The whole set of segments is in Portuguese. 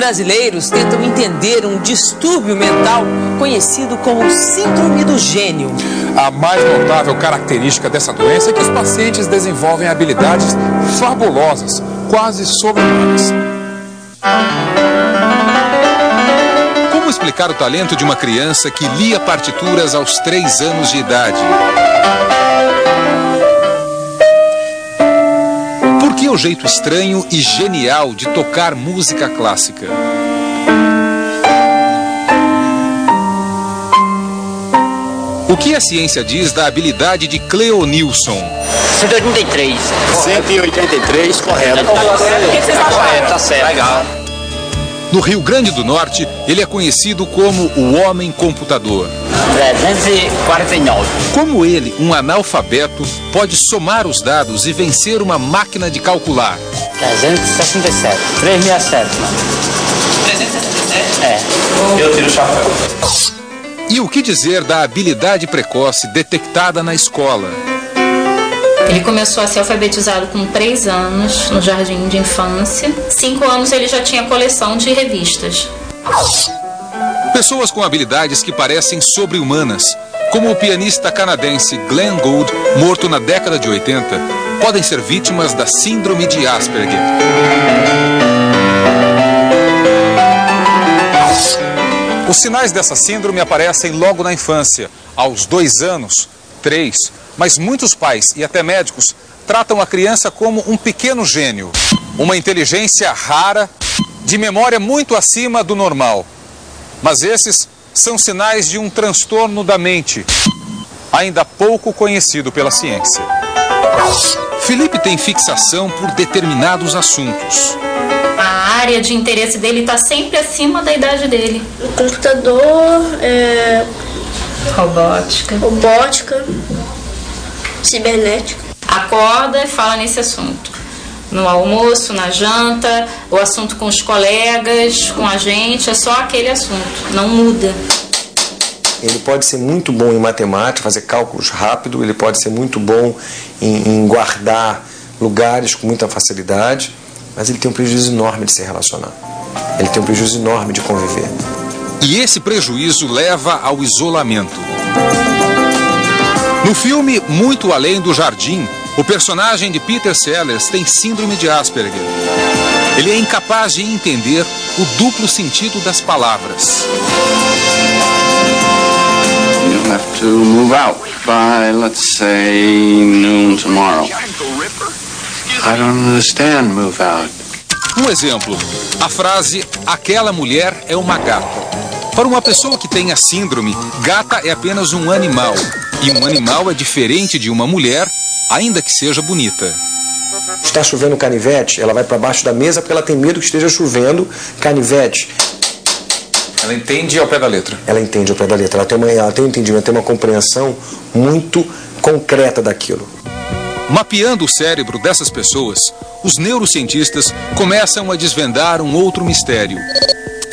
brasileiros tentam entender um distúrbio mental conhecido como síndrome do gênio. A mais notável característica dessa doença é que os pacientes desenvolvem habilidades fabulosas, quase sobre-humanas. Como explicar o talento de uma criança que lia partituras aos 3 anos de idade? Por que o jeito estranho e genial de tocar música clássica? O que a ciência diz da habilidade de Cleonilson? 183. 183, correto. Tá certo. Legal. No Rio Grande do Norte, ele é conhecido como o Homem Computador. 349. Como ele, um analfabeto, pode somar os dados e vencer uma máquina de calcular? 367. 367, mano. 367? É. Eu tiro o chapéu. E o que dizer da habilidade precoce detectada na escola? Ele começou a ser alfabetizado com 3 anos no jardim de infância. 5 anos ele já tinha coleção de revistas. Pessoas com habilidades que parecem sobre-humanas, como o pianista canadense Glenn Gould, morto na década de 80, podem ser vítimas da síndrome de Asperger. Os sinais dessa síndrome aparecem logo na infância, aos 2 anos, 3, mas muitos pais e até médicos tratam a criança como um pequeno gênio, uma inteligência rara, de memória muito acima do normal. Mas esses são sinais de um transtorno da mente, ainda pouco conhecido pela ciência. Felipe tem fixação por determinados assuntos. A área de interesse dele está sempre acima da idade dele. O computador, robótica, cibernética. Acorda e fala nesse assunto. No almoço, na janta, o assunto com os colegas, com a gente, é só aquele assunto, não muda. Ele pode ser muito bom em matemática, fazer cálculos rápido, ele pode ser muito bom em guardar lugares com muita facilidade, mas ele tem um prejuízo enorme de se relacionar. Ele tem um prejuízo enorme de conviver. E esse prejuízo leva ao isolamento. No filme Muito Além do Jardim, o personagem de Peter Sellers tem síndrome de Asperger. Ele é incapaz de entender o duplo sentido das palavras. You'll have to move out by, let's say, noon tomorrow. I don't understand move out. Um exemplo, a frase "aquela mulher é uma gata". Para uma pessoa que tem a síndrome, gata é apenas um animal. E um animal é diferente de uma mulher, ainda que seja bonita. Está chovendo canivete, ela vai para baixo da mesa porque ela tem medo que esteja chovendo canivete. Ela entende ao pé da letra. Ela entende ao pé da letra. Ela tem um entendimento, tem uma compreensão muito concreta daquilo. Mapeando o cérebro dessas pessoas, os neurocientistas começam a desvendar um outro mistério.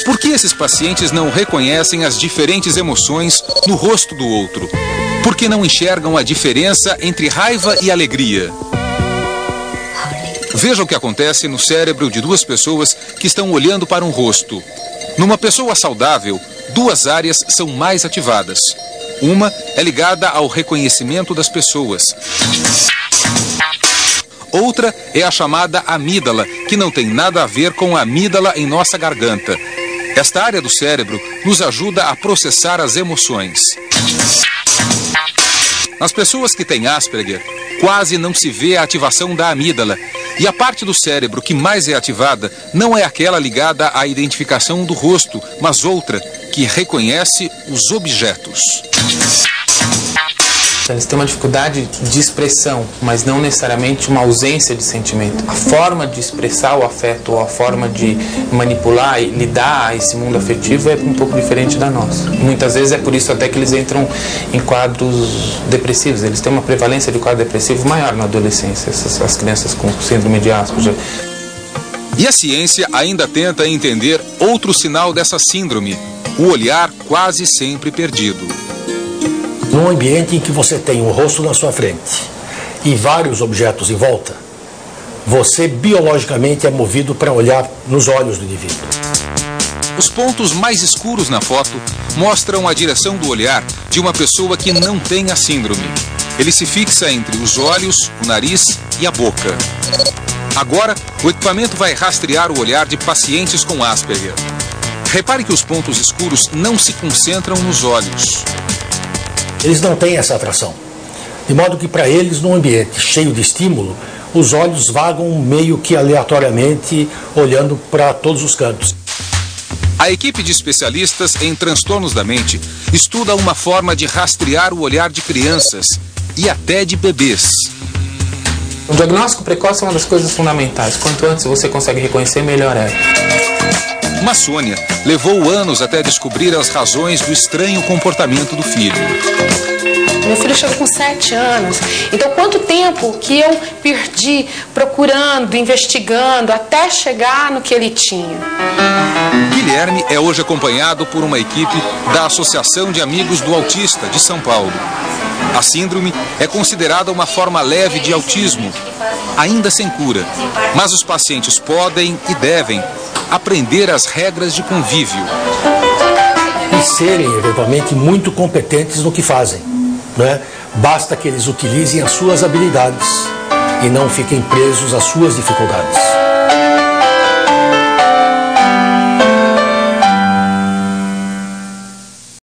Por que esses pacientes não reconhecem as diferentes emoções no rosto do outro? Por que não enxergam a diferença entre raiva e alegria? Veja o que acontece no cérebro de 2 pessoas que estão olhando para um rosto. Numa pessoa saudável, 2 áreas são mais ativadas. Uma é ligada ao reconhecimento das pessoas. Outra é a chamada amígdala, que não tem nada a ver com a amígdala em nossa garganta. Esta área do cérebro nos ajuda a processar as emoções. Nas pessoas que têm Asperger, quase não se vê a ativação da amígdala. E a parte do cérebro que mais é ativada não é aquela ligada à identificação do rosto, mas outra que reconhece os objetos. Eles têm uma dificuldade de expressão, mas não necessariamente uma ausência de sentimento. A forma de expressar o afeto ou a forma de manipular e lidar a esse mundo afetivo é um pouco diferente da nossa. Muitas vezes é por isso até que eles entram em quadros depressivos. Eles têm uma prevalência de quadro depressivo maior na adolescência, as crianças com síndrome de Asperger. E a ciência ainda tenta entender outro sinal dessa síndrome, o olhar quase sempre perdido. Num ambiente em que você tem um rosto na sua frente e vários objetos em volta, você biologicamente é movido para olhar nos olhos do indivíduo. Os pontos mais escuros na foto mostram a direção do olhar de uma pessoa que não tem a síndrome. Ele se fixa entre os olhos, o nariz e a boca. Agora, o equipamento vai rastrear o olhar de pacientes com Asperger. Repare que os pontos escuros não se concentram nos olhos. Eles não têm essa atração. De modo que para eles, num ambiente cheio de estímulo, os olhos vagam meio que aleatoriamente, olhando para todos os cantos. A equipe de especialistas em transtornos da mente estuda uma forma de rastrear o olhar de crianças e até de bebês. O diagnóstico precoce é uma das coisas fundamentais. Quanto antes você consegue reconhecer, melhor é. Mas Sônia levou anos até descobrir as razões do estranho comportamento do filho. Meu filho chegou com 7 anos, então quanto tempo que eu perdi procurando, investigando, até chegar no que ele tinha. Guilherme é hoje acompanhado por uma equipe da Associação de Amigos do Autista de São Paulo. A síndrome é considerada uma forma leve de autismo, ainda sem cura, mas os pacientes podem e devem aprender as regras de convívio. E serem, eventualmente, muito competentes no que fazem. Né? Basta que eles utilizem as suas habilidades e não fiquem presos às suas dificuldades.